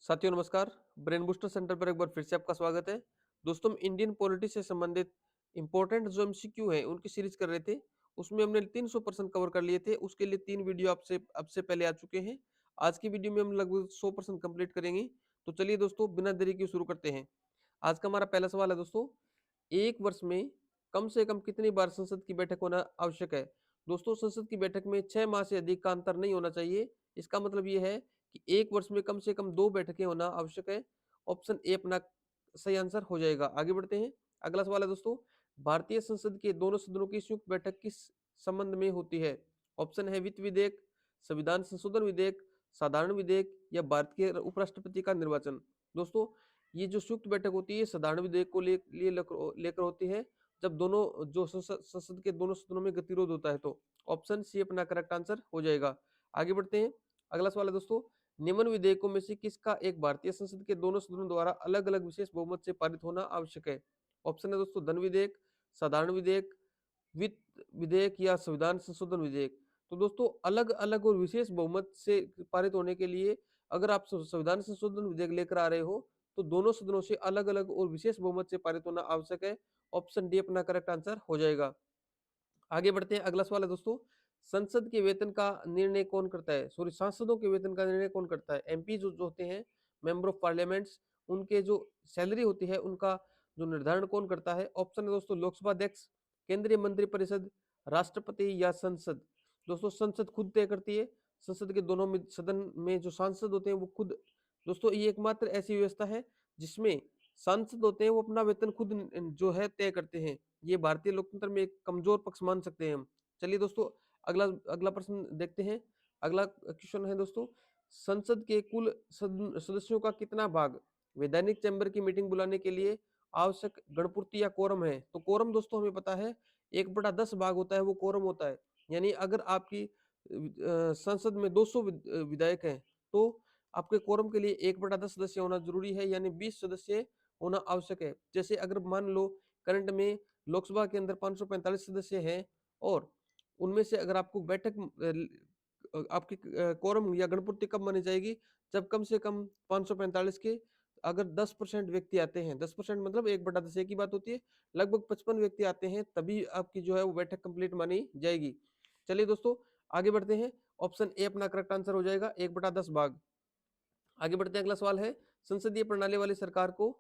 साथियों नमस्कार। Brain booster centre पर एक बार फिर से आपका स्वागत है। दोस्तों हम इंडियन पॉलिटी से संबंधित इंपॉर्टेंट जो एमसीक्यू हैं उनकी सीरीज कर रहे थे। उसमें हमने 300% कवर कर लिए थे। उसके लिए 3 वीडियो आपसे आपसे पहले आ चुके हैं। आज की वीडियो में हम लगभग 100% कंप्लीट करेंगे। तो चलिए दोस्तों बिना देरी के शुरू करते हैं। आज का हमारा पहला सवाल है दोस्तों, 1 वर्ष में कम से कम कितनी बार संसद की बैठक होना आवश्यक है? दोस्तों संसद की बैठक में 6 माह से अधिक का अंतर नहीं होना चाहिए। इसका मतलब ये है कि 1 वर्ष में कम से कम 2 बैठकें होना आवश्यक है। ऑप्शन ए अपना सही आंसर हो जाएगा। आगे बढ़ते हैं। अगला सवाल है दोस्तों, भारतीय संसद के दोनों सदनों की संयुक्त बैठक किस संबंध में होती है? ऑप्शन है वित्त विधेयक, संविधान संशोधन विधेयक, साधारण विधेयक या भारत के उपराष्ट्रपति का निर्वाचन। दोस्तों ये जो संयुक्त बैठक होती है साधारण विधेयक को लिए लेकर होती है, जब दोनों जो संसद के दोनों सदनों में गतिरोध होता है। तो ऑप्शन सी अपना करेक्ट आंसर हो जाएगा। आगे बढ़ते हैं। अगला सवाल है दोस्तों, निम्न विधेयकों में से किसका एक भारतीय संसद के दोनों सदनों द्वारा अलग अलग विशेष बहुमत से पारित होना आवश्यक है? ऑप्शन है दोस्तों धन विधेयक, साधारण विधेयक, वित्त विधेयक या संविधान संशोधन विधेयक। तो दोस्तों अलग अलग और विशेष बहुमत से पारित होने के लिए अगर आप संविधान संशोधन विधेयक लेकर आ रहे हो तो दोनों सदनों से अलग अलग और विशेष बहुमत से पारित होना आवश्यक है। ऑप्शन डी अपना करेक्ट आंसर हो जाएगा। आगे बढ़ते हैं। अगला सवाल है दोस्तों, संसद के वेतन का निर्णय कौन करता है? सॉरी, सांसदों के वेतन का निर्णय कौन करता है? एमपी जो होते हैं, मेंबर ऑफ पार्लियामेंट्स, उनके जो सैलरी होती है उनका जो निर्धारण कौन करता है? ऑप्शन है दोस्तों लोकसभा अध्यक्ष, केंद्रीय मंत्रिपरिषद, राष्ट्रपति या संसद। दोस्तों संसद खुद तय करती है। संसद के दोनों में सदन में जो सांसद होते हैं वो खुद, दोस्तों ये एकमात्र ऐसी व्यवस्था है जिसमें सांसद होते हैं वो अपना वेतन खुद जो है तय करते हैं। ये भारतीय लोकतंत्र में एक कमजोर पक्ष मान सकते हैं हम। चलिए दोस्तों अगला अगला प्रश्न देखते हैं। अगला क्वेश्चन है दोस्तों, संसद के कुल सदस्यों का कितना भाग वैधानिक चैम्बर की मीटिंग बुलाने के लिए आवश्यक गणपूर्ति या कोरम है? तो कोरम दोस्तों हमें पता है 1/10 भाग होता है, वो कोरम होता है। यानी अगर आपकी संसद में 200 विधायक हैं तो आपके कोरम के लिए 1/10 सदस्य होना जरूरी है, यानी 20 सदस्य होना आवश्यक है। जैसे अगर मान लो करंट में लोकसभा के अंदर 545 सदस्य हैं और उनमें से अगर आपको बैठक आपकी कोरम या गणपूर्ति कब मानी जाएगी? जब कम से कम 545 के अगर 10% व्यक्ति आते हैं, 10% मतलब 1/10 एक ही बात होती है, लगभग 55 व्यक्ति आते हैं तभी आपकी जो है वो बैठक कंप्लीट मानी जाएगी। चलिए दोस्तों आगे बढ़ते हैं। ऑप्शन ए अपना करेक्ट आंसर हो जाएगा, 1/10 भाग। आगे बढ़ते हैं। अगला सवाल है, संसदीय प्रणाली वाली सरकार को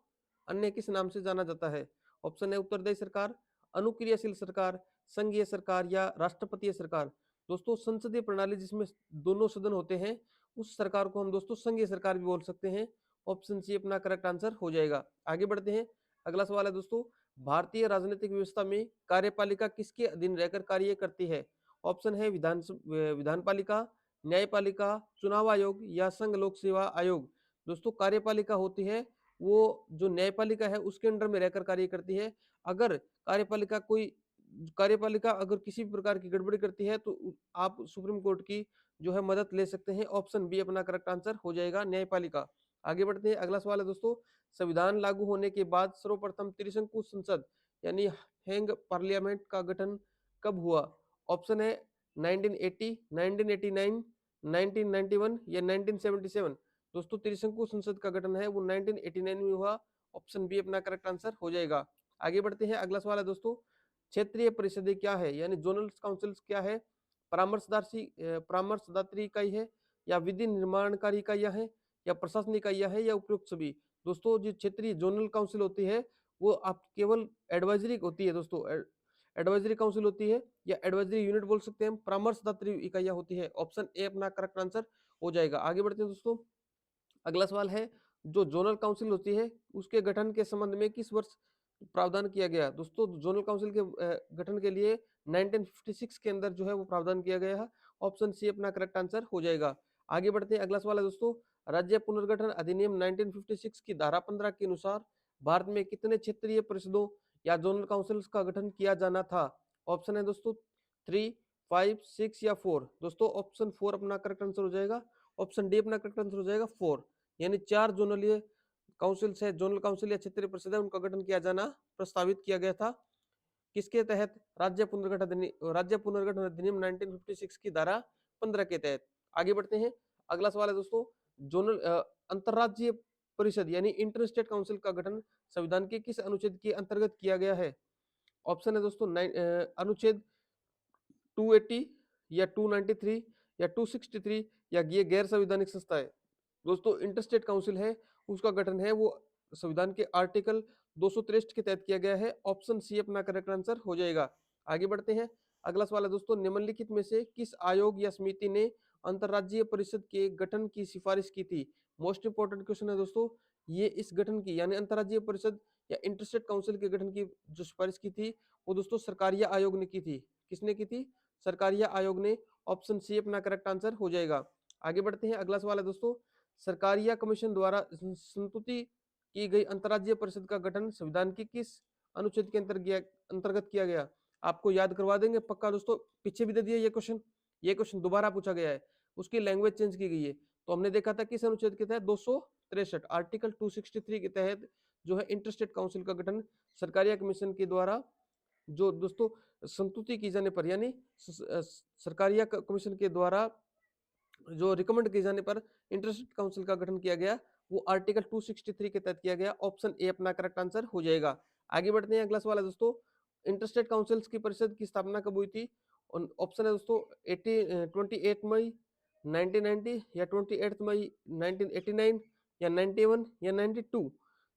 अन्य किस नाम से जाना जाता है? ऑप्शन है उत्तरदायी सरकार, अनुक्रियाशील सरकार, संघीय सरकार या राष्ट्रपतीय सरकार। दोस्तों संसदीय प्रणाली जिसमें दोनों सदन होते हैं उस सरकार को हम दोस्तों संघीय सरकार भी बोल सकते हैं। ऑप्शन सी अपना करेक्ट आंसर हो जाएगा। आगे बढ़ते हैं। अगला सवाल है दोस्तों, भारतीय राजनीतिक व्यवस्था में कार्यपालिका किसके अधीन रहकर कार्य करती है? ऑप्शन है विधानपालिका, न्यायपालिका, चुनाव आयोग या संघ लोक सेवा आयोग। दोस्तों कार्यपालिका होती है वो जो न्यायपालिका है उसके अंडर में रहकर कार्य करती है। अगर कार्यपालिका अगर किसी भी प्रकार की गड़बड़ी करती है तो आप सुप्रीम कोर्ट की जो है मदद ले सकते हैं। ऑप्शन बी अपना करेक्ट आंसर हो जाएगा, न्यायपालिका। आगे बढ़ते हैं। अगला सवाल है दोस्तों, संविधान लागू होने के बाद सर्वप्रथम त्रिशंकु संसद यानी हैंग पार्लियामेंट का गठन कब हुआ? ऑप्शन है 1980, 1989, 1991 या 1977। दोस्तों त्रिशंकु संसद का गठन है वो 1989 में हुआ। ऑप्शन बी अपना करेक्ट आंसर हो जाएगा। आगे बढ़ते हैं। अगला सवाल है दोस्तों, क्षेत्रीय परिषदें क्या है यानी जोनल काउंसिल्स क्या है? परामर्शदात्री इकाई है या विधि निर्माणकारी इकाइयां हैं या प्रशासनिक इकाइयां हैं या उपयुक्त सभी। दोस्तों जो क्षेत्रीय जोनल काउंसिल होती है वो आप केवल एडवाइजरी होती है दोस्तों, एडवाइजरी काउंसिल होती है या एडवाइजरी यूनिट बोल सकते हैं हम, परामर्शदात्री इकाइयां होती है। ऑप्शन ए अपना करेक्ट आंसर हो जाएगा। आगे बढ़ते हैं दोस्तों। अगला सवाल है, जो जोनल काउंसिल होती है उसके गठन के संबंध में किस वर्ष प्रावधान किया गया? दोस्तों जोनल काउंसिल के गठन के लिए 1956 के अंदर जो है वो प्रावधान किया गया है। ऑप्शन सी अपना करेक्ट आंसर हो जाएगा। आगे बढ़ते हैं। अगला सवाल है दोस्तों, राज्य पुनर्गठन अधिनियम 1956 की धारा 15 के अनुसार भारत में कितने क्षेत्रीय परिषदों या जोनल काउंसिल्स का गठन किया जाना था? ऑप्शन है दोस्तों 3, 5, 6 या 4। दोस्तों ऑप्शन 4 अपना करेक्ट आंसर हो जाएगा। ऑप्शन डी अपना करेक्ट आंसर हो जाएगा 4। यानी 4 जोनल काउंसिल्स है, जोनल काउंसिल या क्षेत्रीय परिषद है, उनका गठन किया जाना प्रस्तावित किया गया था। किसके तहत? राज्य पुनर्गठन अधिनियम 1956 की धारा 15 के तहत। आगे बढ़ते हैं। अगला सवाल है दोस्तों, जोनल अंतरराज्यीय परिषद यानी इंटर स्टेट काउंसिल का गठन संविधान के किस अनुच्छेद के अंतर्गत किया गया है? ऑप्शन है दोस्तों अनुच्छेद 280 या 293 या 263 या ये गैर संवैधानिक संस्था है। दोस्तों इंटरस्टेट काउंसिल है, उसका गठन है वो संविधान के आर्टिकल 263 के तहत किया गया है। ऑप्शन सी अपना करेक्ट आंसर हो जाएगा। आगे बढ़ते हैं। अगला सवाल है दोस्तों, निम्नलिखित में से किस आयोग या समिति ने अंतर्राज्यीय परिषद के गठन की सिफारिश की थी? मोस्ट इंपोर्टेंट क्वेश्चन है दोस्तों, ये इस गठन की यानी अंतर्राज्यीय परिषद या इंटरस्टेट काउंसिल के गठन की जो सिफारिश की थी वो दोस्तों सरकारिया आयोग ने की थी। किसने की थी? सरकारिया आयोग ने। ऑप्शन सी अपना करेक्ट आंसर हो जाएगा। आगे बढ़ते हैं। अगला सवाल है दोस्तों, सरकारिया कमीशन द्वारा संस्तुति की गई अंतर्राज्यीय परिषद का गठन संविधान की किस अनुच्छेद के अंतर्गत किया गया? आपको याद करवा देंगे पक्का दोस्तों, पीछे भी दे दिया ये क्वेश्चन दोबारा पूछा गया है, उसकी लैंग्वेज चेंज की गई है। तो हमने देखा था किस अनुच्छेद के तहत, 263 आर्टिकल 263 के तहत जो है इंटरस्टेट काउंसिल का गठन सरकारिया कमीशन के द्वारा जो दोस्तों संतुति की जाने पर यानी सरकारिया कमीशन के द्वारा जो रिकमेंड किए जाने पर इंटरस्टेट काउंसिल का गठन किया गया वो आर्टिकल 263 के तहत किया गया। ऑप्शन ए अपना करेक्ट आंसर हो जाएगा। आगे बढ़ते हैं। अगला सवाल है दोस्तों, इंटरस्टेट काउंसिल्स की परिषद की स्थापना कब हुई थी? ऑप्शन है दोस्तों 28 मई 1990 या 28 मई 1989 या 91 या 92।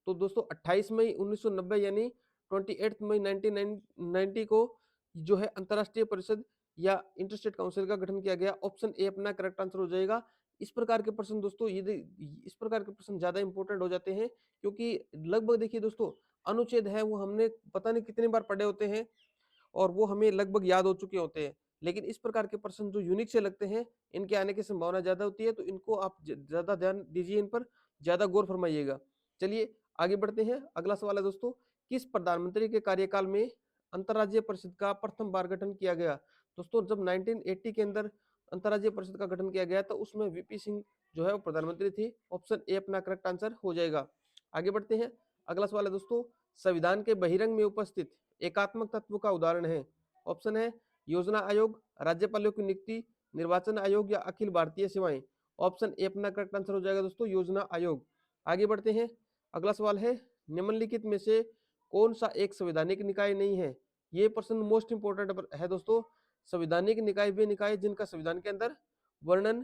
तो दोस्तों 28 मई 1990 यानी 28 मई 1990 को जो है अंतरराष्ट्रीय परिषद या इंटरस्टेट काउंसिल का गठन किया गया। ऑप्शन ए अपना करेक्ट आंसर हो जाएगा। इस प्रकार के प्रश्न दोस्तों इस प्रकार के प्रश्न ज्यादा इंपॉर्टेंट हो जाते हैं क्योंकि लगभग देखिए दोस्तों अनुच्छेद है वो हमने पता नहीं कितनी बार पढ़े होते हैं और वो हमें लगभग याद हो चुके होते हैं, लेकिन इस प्रकार के प्रश्न जो यूनिक से लगते हैं इनके आने की संभावना ज्यादा होती है, तो इनको आप ज्यादा ध्यान दीजिए, इन पर ज्यादा गौर फरमाइएगा। चलिए आगे बढ़ते हैं। अगला सवाल है दोस्तों, किस प्रधानमंत्री के कार्यकाल में अंतर्राज्यीय परिषद का प्रथम बार गठन किया गया? दोस्तों जब 1980 के अंदर अंतर्राज्यीय परिषद का गठन किया गया तो उसमें वीपी सिंह जो है वो प्रधानमंत्री थी। ऑप्शन ए अपना करेक्ट आंसर हो जाएगा। आगे बढ़ते हैं। अगला सवाल है दोस्तों, संविधान के बहिरंग में उपस्थित एकात्मक तत्व का उदाहरण है? ऑप्शन है योजना आयोग, राज्यपालों की नियुक्ति, निर्वाचन आयोग या अखिल भारतीय सेवाएं। ऑप्शन ए अपना करेक्ट आंसर हो जाएगा दोस्तों, योजना आयोग। आगे बढ़ते हैं। अगला सवाल है, निम्नलिखित में से कौन सा एक संवैधानिक निकाय नहीं है? ये प्रश्न मोस्ट इंपोर्टेंट है दोस्तों। संवैधानिक निकाय वे निकाय जिनका संविधान के अंदर वर्णन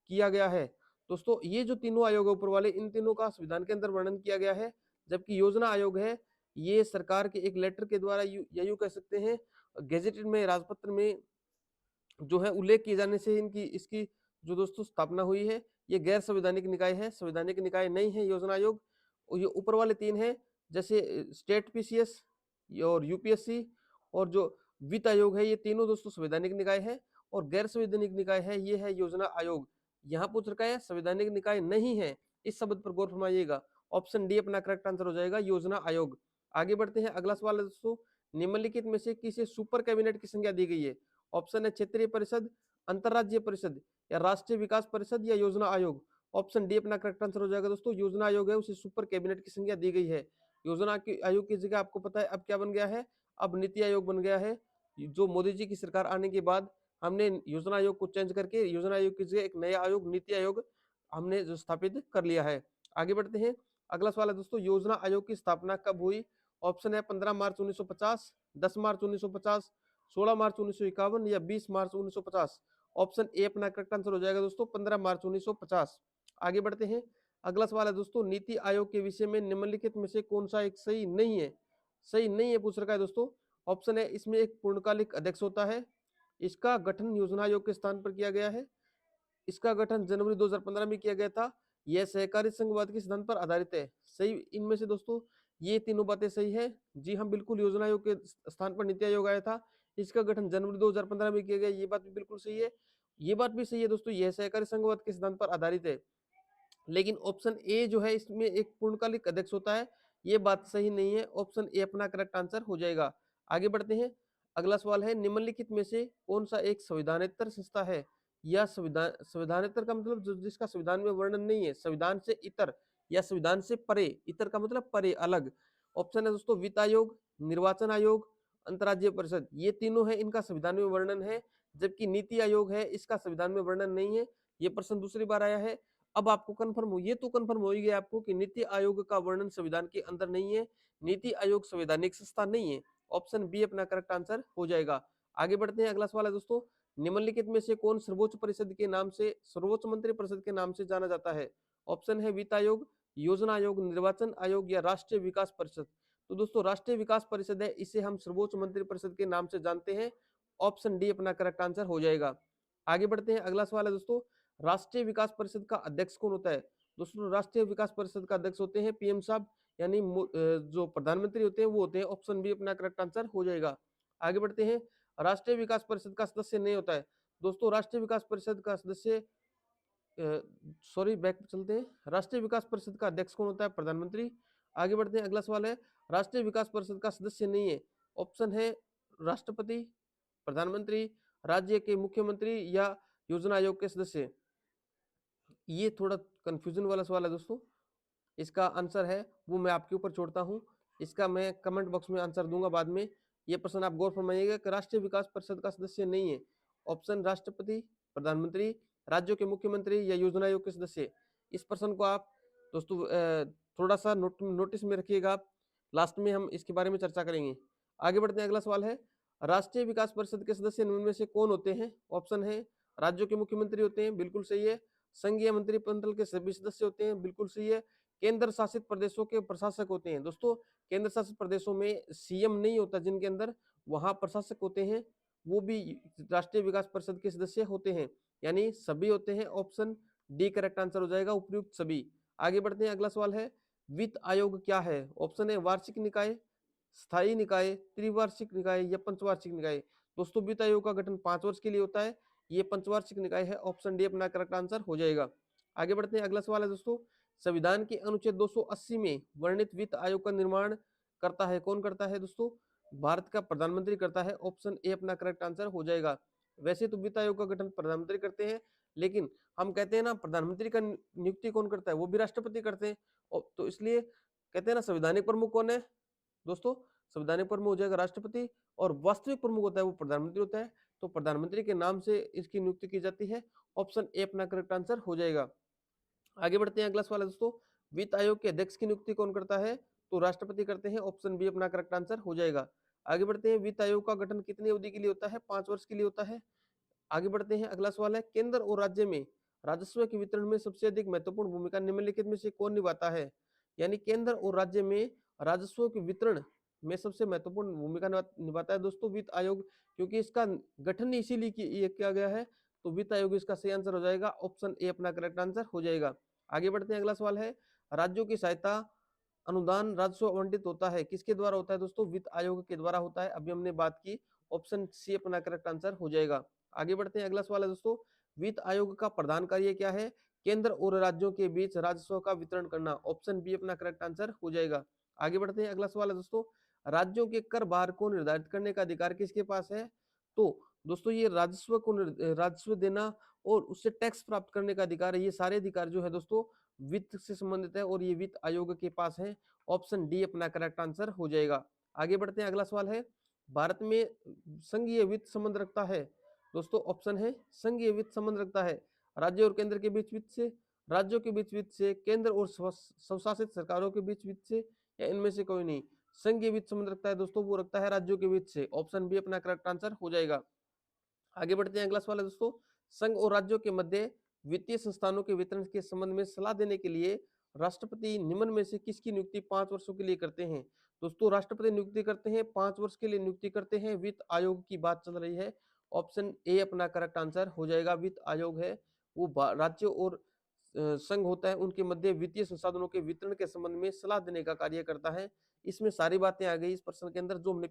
किया गया है। दोस्तों ये जो तीनों आयोग है ऊपर वाले, इन तीनों का संविधान के अंदर वर्णन किया गया है, जबकि योजना आयोग है ये सरकार के एक लेटर के द्वारा या यूं कह सकते हैं गेजेटेड में राजपत्र में जो है उल्लेख किए जाने से इनकी इसकी जो दोस्तों स्थापना हुई है। ये गैर संवैधानिक निकाय है, संवैधानिक निकाय नहीं है योजना आयोग। और ये ऊपर वाले तीन है जैसे स्टेट पीसीएस और यूपीएससी और जो वित्त आयोग है, ये तीनों दोस्तों संवैधानिक निकाय है। और गैर संवैधानिक निकाय है ये है योजना आयोग। यहाँ पूछ रखा है संवैधानिक निकाय नहीं है, इस शब्द पर गौर फरमाइएगा। ऑप्शन डी अपना करेक्ट आंसर हो जाएगा, योजना आयोग। आगे बढ़ते हैं। अगला सवाल है दोस्तों, निम्नलिखित में से किसे सुपर कैबिनेट की संज्ञा दी गई है? ऑप्शन है क्षेत्रीय परिषद, अंतरराज्यीय परिषद या राष्ट्रीय विकास परिषद या योजना आयोग। ऑप्शन डी अपना करेक्ट आंसर हो जाएगा दोस्तों, योजना आयोग है उसे सुपर कैबिनेट की संज्ञा दी गई है। योजना आयोग की जगह आपको पता है अब क्या बन गया है, अब नीति आयोग बन गया है। जो मोदी जी की सरकार आने के बाद हमने योजना आयोग को चेंज करके योजना आयोग की जगह एक नया आयोग नीति आयोग हमने जो स्थापित कर लिया है। आगे बढ़ते हैं। अगला सवाल है दोस्तों, योजना आयोग की स्थापना कब हुई? ऑप्शन है 15 मार्च 1950, 10 मार्च 1950, 16 मार्च 1951 या 20 मार्च 1950। ऑप्शन ए अपना करेक्ट आंसर हो जाएगा दोस्तों, 15 मार्च 1950। आगे बढ़ते हैं। अगला सवाल है दोस्तों, नीति आयोग के विषय में निम्नलिखित में से कौन सा एक सही नहीं है? सही नहीं है पूछ रखा है दोस्तों। ऑप्शन है इसमें एक पूर्णकालिक अध्यक्ष होता है, इसका गठन योजना आयोग के स्थान पर किया गया है, इसका गठन जनवरी 2015 में किया गया था, यह सहकारी संघवाद के सिद्धांत पर आधारित है। सही इनमें से दोस्तों ये तीनों बातें सही है। जी हाँ बिल्कुल, योजना आयोग के स्थान पर नीति आयोग आया था, इसका गठन जनवरी 2015 में किया गया, ये बात भी बिल्कुल सही है। ये बात भी सही है दोस्तों, यह सहकारी संघवाद के सिद्धांत पर आधारित है। लेकिन ऑप्शन ए जो है इसमें एक पूर्णकालिक अध्यक्ष होता है, ये बात सही नहीं है। ऑप्शन ए अपना करेक्ट आंसर हो जाएगा। आगे बढ़ते हैं। अगला सवाल है, निम्नलिखित में से कौन सा एक संविधानेतर संस्था है? या संविधानेतर का मतलब जिसका संविधान में वर्णन नहीं है, संविधान से इतर या संविधान से परे, इतर का मतलब परे, अलग। ऑप्शन है दोस्तों वित्त आयोग, निर्वाचन आयोग, अंतर्राज्यीय परिषद। ये तीनों है इनका संविधान में वर्णन है, जबकि नीति आयोग है इसका संविधान में वर्णन नहीं है। ये प्रश्न दूसरी बार आया है। अब आपको कंफर्म हो, ये तो कंफर्म हो ही गया आपको कि नीति आयोग का वर्णन संविधान के अंदर नहीं है, नीति आयोग संवैधानिक संस्था नहीं है। ऑप्शन बी अपना करेक्ट आंसर हो जाएगा। आगे बढ़ते हैं, अगला सवाल है दोस्तों, निम्नलिखित में से कौन सर्वोच्च परिषद के नाम से, सर्वोच्च मंत्री परिषद के नाम से जाना जाता है? ऑप्शन है वित्त आयोग, योजना आयोग, निर्वाचन आयोग या राष्ट्रीय विकास परिषद। तो दोस्तों राष्ट्रीय विकास परिषद है, इसे हम सर्वोच्च मंत्री परिषद के नाम से जानते हैं। ऑप्शन डी अपना करेक्ट आंसर हो जाएगा। आगे बढ़ते हैं, अगला सवाल है दोस्तों, राष्ट्रीय विकास परिषद का अध्यक्ष कौन होता है? दोस्तों राष्ट्रीय विकास परिषद का अध्यक्ष होते हैं पीएम साहब, यानी जो प्रधानमंत्री होते हैं वो होते हैं। ऑप्शन बी अपना करेक्ट आंसर हो जाएगा। आगे बढ़ते हैं, राष्ट्रीय विकास परिषद का सदस्य नहीं होता है। दोस्तों राष्ट्रीय विकास परिषद का सदस्य, सॉरी बैक चलते हैं, राष्ट्रीय विकास परिषद का अध्यक्ष कौन होता है? प्रधानमंत्री। आगे बढ़ते हैं, अगला सवाल है, राष्ट्रीय विकास परिषद का सदस्य नहीं है। ऑप्शन है राष्ट्रपति, प्रधानमंत्री, राज्य के मुख्यमंत्री या योजना आयोग के सदस्य। ये थोड़ा कंफ्यूजन वाला सवाल है दोस्तों, इसका आंसर है वो मैं आपके ऊपर छोड़ता हूँ, इसका मैं कमेंट बॉक्स में आंसर दूंगा बाद में। ये प्रश्न आप गौर फरमाइएगा कि राष्ट्रीय विकास परिषद का सदस्य नहीं है। ऑप्शन राष्ट्रपति, प्रधानमंत्री, राज्यों के मुख्यमंत्री या योजना आयोग के सदस्य। इस प्रश्न को आप दोस्तों थोड़ा सा नोटिस में रखिएगा, आप लास्ट में हम इसके बारे में चर्चा करेंगे। आगे बढ़ते हैं, अगला सवाल है, राष्ट्रीय विकास परिषद के सदस्य निम्न में से कौन होते हैं? ऑप्शन है राज्यों के मुख्यमंत्री होते हैं, बिल्कुल सही है। संघीय मंत्रिमंडल के सभी सदस्य होते हैं, बिल्कुल सही है। केंद्र शासित प्रदेशों के प्रशासक होते हैं। दोस्तों केंद्र शासित प्रदेशों में सीएम नहीं होता जिनके अंदर, वहां प्रशासक होते हैं, वो भी राष्ट्रीय विकास परिषद के सदस्य होते हैं, यानी सभी होते हैं। ऑप्शन डी करेक्ट आंसर हो जाएगा, उपयुक्त सभी। आगे बढ़ते हैं, अगला सवाल है, वित्त आयोग क्या है? ऑप्शन है वार्षिक निकाय, स्थायी निकाय, त्रिवार्षिक निकाय या पंचवार्षिक निकाय। दोस्तों वित्त आयोग का गठन 5 वर्ष के लिए होता है, ये पंचवार्षिक निकाय है। ऑप्शन डी अपना करेक्ट आंसर हो जाएगा। आगे बढ़ते हैं, अगला सवाल है दोस्तों, संविधान के अनुच्छेद 280 में वर्णित वित्त आयोग का निर्माण करता है, कौन करता है? दोस्तों भारत का प्रधानमंत्री करता है। ऑप्शन ए अपना करेक्ट आंसर हो जाएगा। वैसे तो वित्त आयोग का गठन प्रधानमंत्री करते हैं, लेकिन हम कहते हैं ना प्रधानमंत्री का नियुक्ति कौन करता है? वो भी राष्ट्रपति करते हैं। तो इसलिए कहते हैं ना संवैधानिक प्रमुख कौन है? दोस्तों संवैधानिक प्रमुख हो जाएगा राष्ट्रपति, और वास्तविक प्रमुख होता है वो प्रधानमंत्री होता है। तो प्रधानमंत्री के नाम से इसकी नियुक्ति की जाती है। ऑप्शन ए अपना करेक्ट आंसर हो जाएगा। आगे बढ़ते हैं, अगला सवाल है दोस्तों, वित्त आयोग के अध्यक्ष की नियुक्ति कौन करता है? तो राष्ट्रपति करते हैं। ऑप्शन बी अपना करेक्ट आंसर हो जाएगा। आगे बढ़ते हैं, वित्त आयोग का गठन कितनी अवधि के लिए होता है? 5 वर्ष के लिए होता है। आगे बढ़ते हैं, अगला सवाल है, केंद्र और राज्य में राजस्व के वितरण में सबसे अधिक महत्वपूर्ण भूमिका निम्नलिखित में से कौन निभाता है? यानी केंद्र और राज्य में राजस्व के वितरण में सबसे महत्वपूर्ण भूमिका निभाता है दोस्तों वित्त आयोग, क्योंकि इसका गठन इसीलिए किया गया है। तो वित्त आयोग इसका सही आंसर हो जाएगा। ऑप्शन ए अपना करेक्ट आंसर हो जाएगा। आगे बढ़ते हैं, अगला सवाल है, राज्यों की सहायता अनुदान राजस्व आवंटित होता है, किसके द्वारा होता है? दोस्तों वित्त आयोग के द्वारा होता है, अभी हमने बात की। ऑप्शन सी अपना करेक्ट आंसर हो जाएगा। आगे बढ़ते हैं, अगला सवाल है दोस्तों, वित्त आयोग का प्रधान कार्य क्या है? केंद्र और राज्यों के बीच राजस्व का वितरण करना। ऑप्शन बी अपना करेक्ट आंसर हो जाएगा। आगे बढ़ते हैं, अगला सवाल है दोस्तों, राज्यों के कर भार को निर्धारित करने का अधिकार किसके पास है? तो दोस्तों ये राजस्व को राजस्व देना और उससे टैक्स प्राप्त करने का अधिकार है, ये सारे अधिकार जो है दोस्तों वित्त से संबंधित है, और ये वित्त आयोग के पास है। ऑप्शन डी अपना करेक्ट आंसर हो जाएगा। आगे बढ़ते हैं, अगला सवाल है, भारत में संघीय वित्त संबंध रखता है? दोस्तों ऑप्शन है संघीय वित्त संबंध रखता है राज्य और केंद्र के बीच वित्त से, राज्यों के बीच वित्त से, केंद्र और स्वशासित सरकारों के बीच वित्त से, या इनमें से कोई नहीं। संघीय वित्त संबंध रखता है दोस्तों, वो रखता है राज्यों के बीच से। ऑप्शन बी अपना करेक्ट आंसर हो जाएगा। आगे बढ़ते हैं, अगला सवाल है दोस्तों, संघ और राज्यों के मध्य वित्तीय संस्थानों के वितरण के संबंध में सलाह देने के लिए राष्ट्रपति निम्न में से किसकी नियुक्ति 5 वर्षों के लिए करते हैं? दोस्तों राष्ट्रपति नियुक्ति करते हैं, 5 वर्ष के लिए नियुक्ति करते हैं। वित्त आयोग की बात चल रही है। ऑप्शन ए अपना करेक्ट आंसर हो जाएगा। वित्त आयोग है वो राज्य और संघ होता है उनके मध्य वित्तीय संसाधनों के वितरण के संबंध में सलाह देने का कार्य करता है। इसमें सारी बातें आ गई इस प्रश्न के अंदर, जो हमने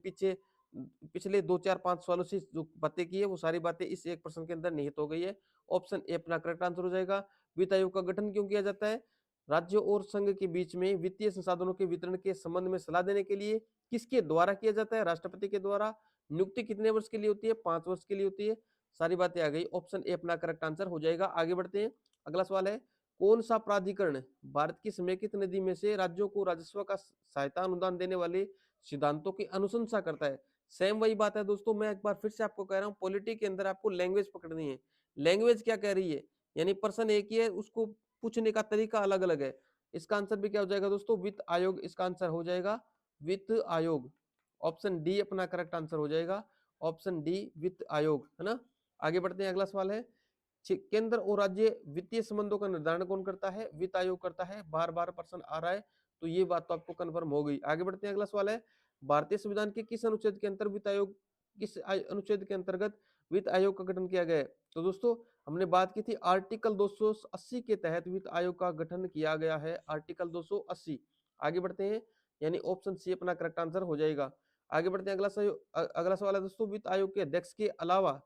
पिछले 2 4 5 सालों से जो बातें की है वो सारी बातें इस एक प्रश्न के अंदर निहित हो गई है। ऑप्शन ए अपना करेक्ट आंसर हो जाएगा। वित्त आयोग का गठन क्यों किया जाता है? राज्यों और संघ के बीच में वित्तीय संसाधनों के वितरण के संबंध में सलाह देने के लिए। किसके द्वारा किया जाता है? राष्ट्रपति के द्वारा। नियुक्ति कितने वर्ष के लिए होती है? 5 वर्ष के लिए होती है। सारी बातें आ गई, ऑप्शन ए अपना करेक्ट आंसर हो जाएगा। आगे बढ़ते हैं, अगला सवाल है, कौन सा प्राधिकरण भारत की समेकित नदी में से राज्यों को राजस्व का सहायता अनुदान देने वाले सिद्धांतों की अनुशंसा करता है? सेम वही बात है दोस्तों, मैं एक बार फिर से आपको कह रहा हूँ, पॉलिटी के अंदर आपको लैंग्वेज पकड़नी है। लैंग्वेज क्या कह रही है, यानी पर्सन एक ही है, उसको पूछने का तरीका अलग अलग है। इसका आंसर भी क्या हो जाएगा दोस्तों, वित्त आयोग इसका आंसर हो जाएगा, वित्त आयोग। ऑप्शन डी अपना करेक्ट आंसर हो जाएगा, ऑप्शन डी वित्त आयोग, है ना। आगे बढ़ते हैं, अगला सवाल है, केंद्र और राज्य वित्तीय संबंधों का निर्धारण कौन करता है, वित्त आयोग करता है। बार बार प्रश्न आ रहा है, तो ये बात तो आपको कन्फर्म हो गई। आगे बढ़ते हैं, अगला सवाल है, भारतीय संविधान के किस अनुच्छेद के अंतर्गत वित्त आयोग, अनुच्छेद के अंतर्गत वित्त आयोग का गठन किया गया है। तो दोस्तों हमने बात की थी आर्टिकल 280 के तहत वित्त आयोग का गठन किया गया है, आर्टिकल 280। आगे बढ़ते हैं, यानी ऑप्शन सी अपना करेक्ट आंसर हो जाएगा। आगे बढ़ते हैं, अगला सवाल है दोस्तों, वित्त आयोग के अध्यक्ष के अलावा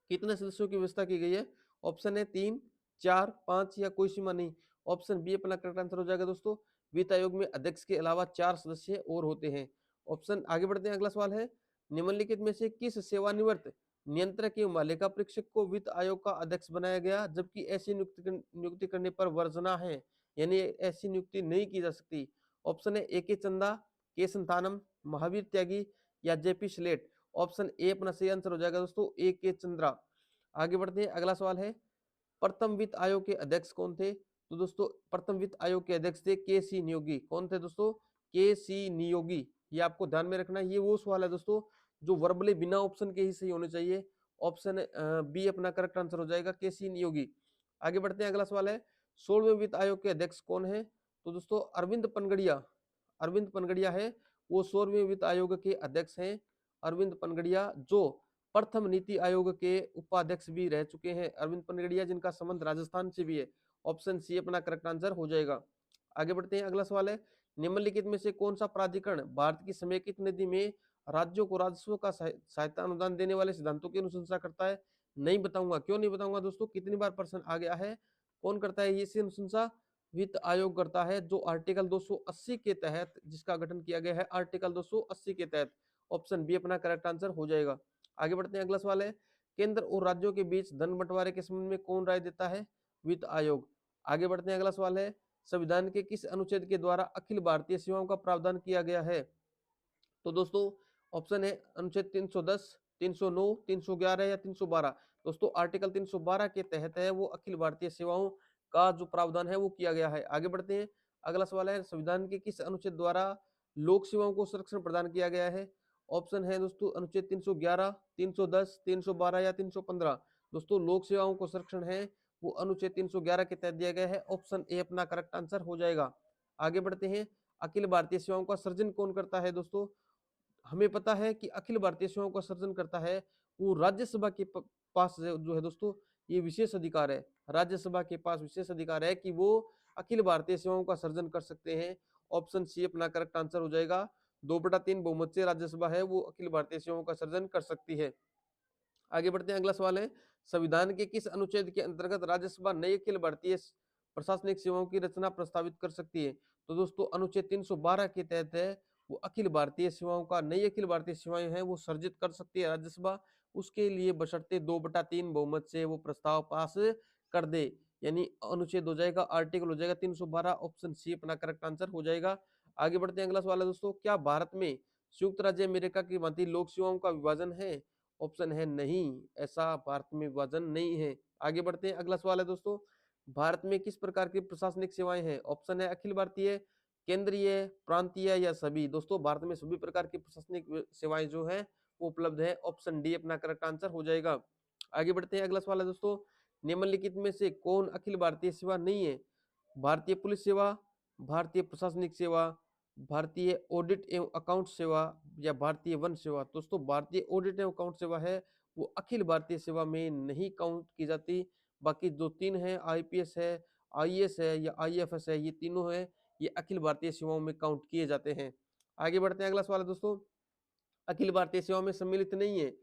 कितने सदस्यों की व्यवस्था की गई है। ऑप्शन है 3, 4, 5 या कोई सीमा नहीं। ऑप्शन बी अपना करेक्ट आंसर हो जाएगा दोस्तों, वित्त आयोग में अध्यक्ष के अलावा 4 सदस्य और होते हैं। ऑप्शन, आगे बढ़ते हैं, अगला सवाल है, निम्नलिखित में से किस सेवानिवृत्त नियंत्रक एवं लेखा परीक्षक को वित्त आयोग का अध्यक्ष बनाया गया, जबकि ऐसी नियुक्ति करने पर वर्जना है, यानी ऐसी नियुक्ति नहीं की जा सकती। ऑप्शन है ए के चंदा, के संतानम, महावीर त्यागी या जेपी स्लेट। ऑप्शन ए अपना सही आंसर हो जाएगा दोस्तों, ए के चंद्रा। आगे बढ़ते हैं, अगला सवाल है, प्रथम वित्त आयोग के अध्यक्ष कौन थे। तो दोस्तों प्रथम वित्त आयोग के अध्यक्ष थे के सी नियोगी। कौन थे दोस्तों, के सी नियोगी। ये आपको ध्यान में रखना है, ये वो सवाल है दोस्तों जो वर्बली बिना ऑप्शन के ही सही होने चाहिए। ऑप्शन बी अपना करेक्ट आंसर हो जाएगा, के सी नियोगी। आगे बढ़ते हैं, अगला सवाल है, 16वें वित्त आयोग के अध्यक्ष कौन है। तो दोस्तों अरविंद पनगड़िया, अरविंद पनगड़िया है वो 16वें वित्त आयोग के अध्यक्ष हैं। अरविंद पनगड़िया जो प्रथम नीति आयोग के उपाध्यक्ष भी रह चुके हैं, अरविंद पनगड़िया, जिनका संबंध राजस्थान से भी है। ऑप्शन सी अपना करेक्ट आंसर हो जाएगा। आगे बढ़ते हैं, अगला सवाल है, निम्नलिखित में से कौन सा प्राधिकरण भारत की समेकित निधि में राज्यों को राजस्व का सहायता अनुदान देने वाले सिद्धांतों की अनुशंसा करता है। नहीं बताऊंगा, क्यों नहीं बताऊंगा दोस्तों, कितनी बार प्रश्न आ गया है। कौन करता है ये अनुशंसा, वित्त आयोग करता है, जो आर्टिकल 280 के तहत जिसका गठन किया गया है, आर्टिकल 280 के तहत। ऑप्शन बी अपना करेक्ट आंसर हो जाएगा। आगे बढ़ते हैं, अगला सवाल है, केंद्र और राज्यों के बीच धन बंटवारे के संबंध में कौन राय देता है, वित्त आयोग। आगे बढ़ते हैं, अगला सवाल है, संविधान के किस अनुच्छेद के द्वारा अखिल भारतीय सेवाओं का प्रावधान किया गया है। तो दोस्तों ऑप्शन है अनुच्छेद 310, 309, 311 या 312। दोस्तों आर्टिकल 312 के तहत है वो अखिल भारतीय सेवाओं का जो प्रावधान है वो किया गया है। आगे बढ़ते हैं, अगला सवाल है, संविधान के किस अनुच्छेद द्वारा लोक सेवाओं को संरक्षण प्रदान किया गया है। ऑप्शन है दोस्तों अनुच्छेद 311, 310, 312 या 315। दोस्तों लोक सेवाओं को संरक्षण है वो अनुच्छेद 311 के तहत दिया गया है। ऑप्शन ए अपना करेक्ट आंसर हो जाएगा। आगे बढ़ते हैं, अखिल भारतीय सेवाओं का सृजन कौन करता है। दोस्तों हमें पता है कि अखिल भारतीय सेवाओं का सर्जन करता है वो राज्यसभा के पास जो है दोस्तों, ये विशेष अधिकार है। राज्यसभा के पास विशेष अधिकार है कि वो अखिल भारतीय सेवाओं का सर्जन कर सकते हैं। ऑप्शन सी अपना करेक्ट आंसर हो जाएगा, 2/3 बहुमत से राज्यसभा है वो अखिल भारतीय सेवाओं का सर्जन कर सकती है। आगे बढ़ते हैं, अगला सवाल है, संविधान के किस अनुच्छेद के अंतर्गत राज्यसभा नई अखिल भारतीय प्रशासनिक सेवाओं की रचना प्रस्तावित कर सकती है। तो दोस्तों अनुच्छेद 312 के तहत है वो अखिल भारतीय सेवाओं का, नई अखिल भारतीय सेवाएं हैं वो सर्जित कर सकती है राज्यसभा। उसके लिए बशर्ते 2/3 बहुमत से वो प्रस्ताव पास कर दे, यानी अनुच्छेद हो जाएगा, आर्टिकल हो जाएगा 312। ऑप्शन सी अपना करेक्ट आंसर हो जाएगा। आगे बढ़ते हैं, अगला सवाल है दोस्तों, क्या भारत में संयुक्त राज्य अमेरिका की भांति लोक सेवाओं का विभाजन है। ऑप्शन है नहीं, ऐसा भारत में विभाजन नहीं है। आगे बढ़ते हैं, अगला सवाल है दोस्तों, भारत में किस प्रकार की प्रशासनिक सेवाएं हैं। ऑप्शन है अखिल भारतीय, केंद्रीय, प्रांतीय या सभी। दोस्तों भारत में सभी प्रकार की प्रशासनिक सेवाएं जो है वो उपलब्ध है। ऑप्शन डी अपना करेक्ट आंसर हो जाएगा। आगे बढ़ते हैं, अगला सवाल है दोस्तों, निम्नलिखित में से कौन अखिल भारतीय सेवा नहीं है। भारतीय पुलिस सेवा, भारतीय प्रशासनिक सेवा, भारतीय ऑडिट एवं अकाउंट सेवा या भारतीय वन सेवा। दोस्तों भारतीय ऑडिट एवं अकाउंट सेवा है वो अखिल भारतीय सेवा में नहीं काउंट की जाती। बाकी जो 3 है, आईपीएस है, आईएएस है या आईएफएस है, ये तीनों है ये अखिल भारतीय सेवाओं में काउंट किए जाते हैं। आगे बढ़ते हैं, अगला सवाल है दोस्तों, अखिल भारतीय सेवा में सम्मिलित नहीं है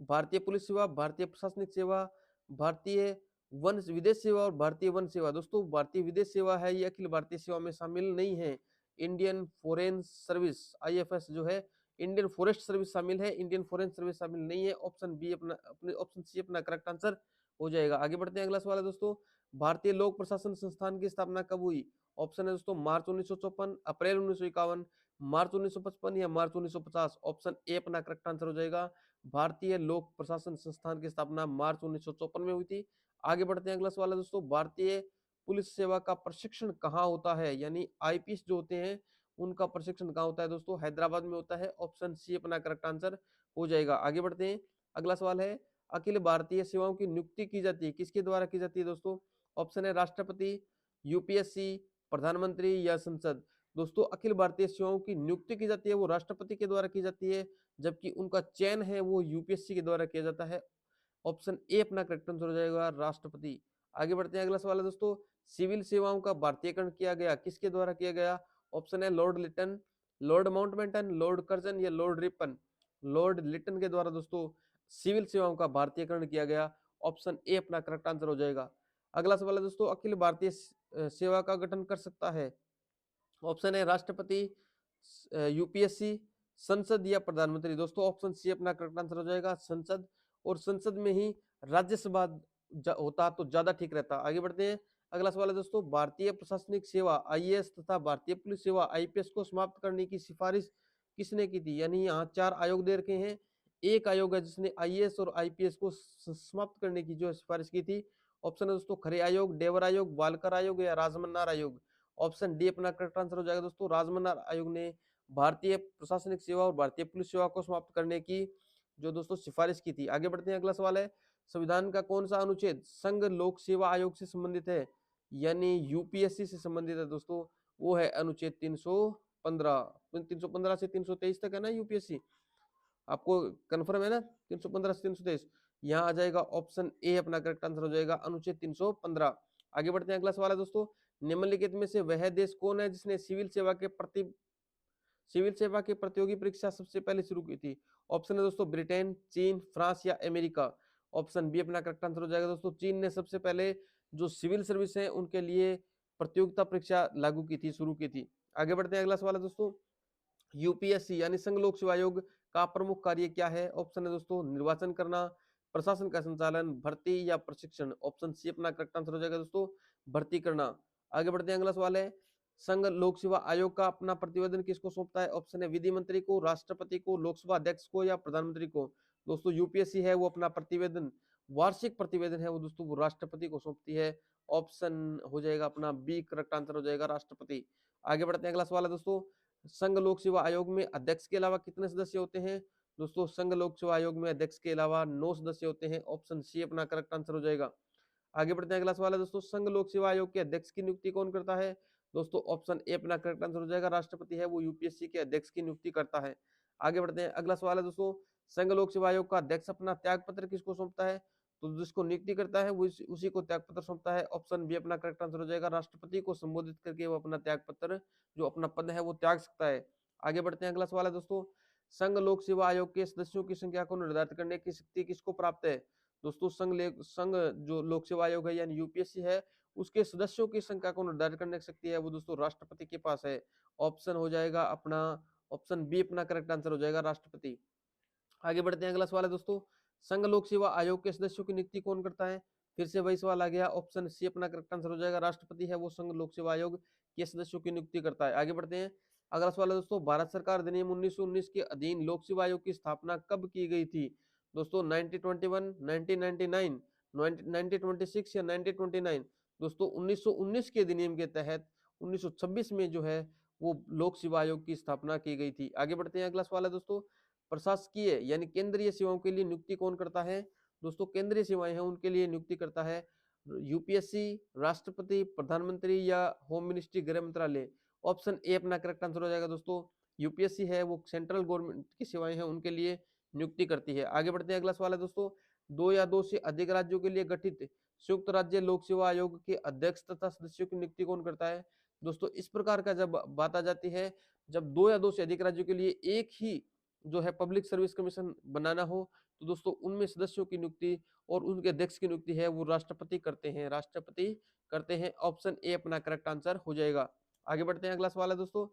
भारतीय पुलिस सेवा, भारतीय प्रशासनिक सेवा, भारतीय वन विदेश सेवा और भारतीय वन सेवा। दोस्तों भारतीय विदेश सेवा है ये अखिल भारतीय सेवा में शामिल नहीं है। इंडियन फॉरेन सर्विस, आईएफएस जो है, इंडियन फॉरेस्ट सर्विस शामिल है, इंडियन फॉरेन सर्विस शामिल नहीं है। ऑप्शन बी अपना अपने ऑप्शन सी अपना करेक्ट आंसर हो जाएगा। आगे बढ़ते हैं, अगला सवाल है दोस्तों, भारतीय लोक प्रशासन संस्थान की स्थापना कब हुई। ऑप्शन है दोस्तों मार्च 1954, अप्रैल 1951, मार्च 1955 या मार्च 1950। ऑप्शन ए अपना करेक्ट आंसर हो जाएगा, भारतीय लोक प्रशासन संस्थान की स्थापना मार्च 1954 में हुई थी। आगे बढ़ते हैं, अगला सवाल है दोस्तों, भारतीय पुलिस सेवा का प्रशिक्षण कहाँ होता है, यानी आईपीएस जो होते हैं उनका प्रशिक्षण कहाँ होता है दोस्तों, हैदराबाद में होता है। ऑप्शन सी अपना करेक्ट आंसर हो जाएगा। आगे बढ़ते हैं, अगला सवाल है, अखिल भारतीय सेवाओं की नियुक्ति की जाती है, किसके द्वारा की जाती है दोस्तों? ऑप्शन है राष्ट्रपति, यूपीएससी, प्रधानमंत्री या संसद। दोस्तों अखिल भारतीय सेवाओं की नियुक्ति की जाती है वो राष्ट्रपति के द्वारा की जाती है, जबकि उनका चयन है वो यूपीएससी के द्वारा किया जाता है। ऑप्शन ए अपना करेक्ट आंसर हो जाएगा, राष्ट्रपति। आगे बढ़ते हैं, अगला सवाल है दोस्तों, सिविल सेवाओं का भारतीयकरण किया गया, किसके द्वारा किया गया? ऑप्शन है lord Lytton, lord Mountbatten, lord Curzon या लॉर्ड रिपन। लॉर्ड लिटन के द्वारा दोस्तों सिविल सेवाओं का भारतीयकरण किया गया। ऑप्शन ए अपना करेक्ट आंसर हो जाएगा। अगला सवाल है दोस्तों, अखिल भारतीय सेवा का गठन कर सकता है? ऑप्शन है राष्ट्रपति, यूपीएससी, संसद या प्रधानमंत्री। दोस्तों ऑप्शन सी अपना करेक्ट आंसर हो जाएगा, संसद। और संसद में ही राज्यसभा होता तो ज्यादा ठीक रहता। आगे बढ़ते हैं, अगला सवाल है दोस्तों, भारतीय प्रशासनिक सेवा आईएएस तथा भारतीय पुलिस सेवा आईपीएस को समाप्त करने की सिफारिश किसने की थी? यानी यहाँ चार आयोग दे रखे हैं, एक आयोग है जिसने आईएएस और आईपीएस को समाप्त करने की जो सिफारिश की थी। ऑप्शन है दोस्तों खरे आयोग, डेवर आयोग, बालकर आयोग या राजमन्नार आयोग। ऑप्शन डी अपना करेक्ट आंसर हो जाएगा दोस्तों, राजमन्नार आयोग ने भारतीय प्रशासनिक सेवा और भारतीय पुलिस सेवा को समाप्त करने की जो दोस्तों सिफारिश की थी। आगे बढ़ते हैं, अगला सवाल है, संविधान का कौन सा अनुच्छेद संघ लोक सेवा आयोग से संबंधित है, यानी यूपीएससी से संबंधित है दोस्तों? वो है अनुच्छेद 315। 315 से 323 तक है ना यूपीएससी, आपको कंफर्म है ना? 315 से 323 यहाँ आ जाएगा, ऑप्शन ए अपना करेक्ट आंसर हो जाएगा, अनुच्छेद 315। आगे बढ़ते हैं, अगला सवाल है दोस्तों, निम्नलिखित में से वह देश कौन है जिसने सिविल सेवा की प्रतियोगी परीक्षा सबसे पहले शुरू की थी? ऑप्शन है दोस्तों ब्रिटेन, चीन, फ्रांस या अमेरिका। ऑप्शन बी अपना करेक्ट आंसर हो जाएगा दोस्तों, चीन ने सबसे पहले जो सिविल सर्विस है उनके लिए प्रतियोगिता परीक्षा लागू की थी, शुरू की थी। आगे बढ़ते हैं, अगला सवाल है दोस्तों, यूपीएससी यानी संघ लोक सेवा आयोग का प्रमुख कार्य क्या है? ऑप्शन है दोस्तों निर्वाचन करना, प्रशासन का संचालन, भर्ती या प्रशिक्षण। ऑप्शन सी अपना करेक्ट आंसर हो जाएगा दोस्तों, भर्ती करना। आगे बढ़ते हैं, अगला सवाल है, संघ लोक सेवा आयोग का अपना प्रतिवेदन किसको सौंपता है? ऑप्शन है विधि मंत्री को, राष्ट्रपति को, लोकसभा अध्यक्ष को या प्रधानमंत्री को। दोस्तों यूपीएससी है वो अपना प्रतिवेदन, वार्षिक प्रतिवेदन है वो दोस्तों वो राष्ट्रपति को सौंपती है। ऑप्शन हो जाएगा अपना बी करेक्ट आंसर हो जाएगा, राष्ट्रपति। आगे बढ़ते हैं, अगला सवाल है दोस्तों, संघ लोक सेवा आयोग में अध्यक्ष के अलावा कितने सदस्य होते हैं? दोस्तों संघ लोक सेवा आयोग में अध्यक्ष के अलावा 9 सदस्य होते हैं। ऑप्शन सी अपना करेक्ट आंसर हो जाएगा। आगे बढ़ते हैं, अगला सवाल है दोस्तों, संघ लोक सेवा आयोग के अध्यक्ष की नियुक्ति कौन करता है? दोस्तों ऑप्शन ए अपना करेक्ट आंसर हो जाएगा, राष्ट्रपति है वो यूपीएससी के अध्यक्ष की नियुक्ति करता है। आगे बढ़ते हैं, अगला सवाल है दोस्तों, संघ लोक सेवा आयोग का अध्यक्ष अपना त्याग पत्र किसको सौंपता है? तो जिसको नियुक्ति करता है वो उसी को त्याग पत्र सौंपता है। ऑप्शन बी अपना करेक्ट आंसर हो जाएगा, राष्ट्रपति को संबोधित करके वो अपना त्याग पत्र जो अपना पद है वो त्याग सकता है। आगे बढ़ते हैं, अगला सवाल है दोस्तों, संघ लोक सेवा आयोग के सदस्यों की संख्या को निर्धारित करने की शक्ति किसको प्राप्त है? दोस्तों संघ जो लोक सेवा आयोग है यानी यूपीएससी है उसके सदस्यों की संख्या को निर्धारित करने की शक्ति है वो दोस्तों राष्ट्रपति के पास है। ऑप्शन हो जाएगा अपना, ऑप्शन बी अपना करेक्ट आंसर हो जाएगा, राष्ट्रपति। आगे बढ़ते हैं, अगला सवाल है दोस्तों, संघ लोक सेवा आयोग के सदस्यों की नियुक्ति कौन करता है? फिर से वही सवाल आ गया, ऑप्शन सी अपना करेक्ट आंसर हो जाएगा, राष्ट्रपति है वो संघ लोक सेवा आयोग के सदस्यों की नियुक्ति करता है। आगे बढ़ते हैं, अगला सवाल है दोस्तों, भारत सरकार अधिनियम 1919 के अधीन लोक सेवा आयोग की स्थापना कब की गई थी? दोस्तों 1921, 1999, 1926 या 1929। दोस्तों 1919 के अधिनियम के तहत 1926 में जो है वो लोक सेवा आयोग की स्थापना की गई थी। आगे बढ़ते हैं, अगला सवाल है दोस्तों, प्रशासकीय यानी केंद्रीय सेवाओं के लिए नियुक्ति कौन करता है? दोस्तों केंद्रीय सेवाएं हैं उनके लिए नियुक्ति करता है यूपीएससी, राष्ट्रपति, प्रधानमंत्री या होम मिनिस्ट्री, गृह मंत्रालय। ऑप्शन ए अपना करेक्ट आंसर हो जाएगा दोस्तों, यूपीएससी है वो सेंट्रल गवर्नमेंट की सेवाएं हैं उनके लिए नियुक्ति करती है। आगे बढ़ते हैं, अगला सवाल है दोस्तों, दो या दो से अधिक राज्यों के लिए गठित संयुक्त राज्य लोक सेवा आयोग के अध्यक्ष तथा सदस्यों की नियुक्ति कौन करता है? दोस्तों इस प्रकार का जब बात आ जाती है, जब दो या दो से अधिक राज्यों के लिए एक ही जो है पब्लिक सर्विस कमीशन बनाना हो तो दोस्तों उनमें सदस्यों की नियुक्ति और उनके अध्यक्ष की नियुक्ति है वो राष्ट्रपति करते हैं, राष्ट्रपति करते हैं। ऑप्शन ए अपना करेक्ट आंसर हो जाएगा। आगे बढ़ते हैं, अगला सवाल है दोस्तों,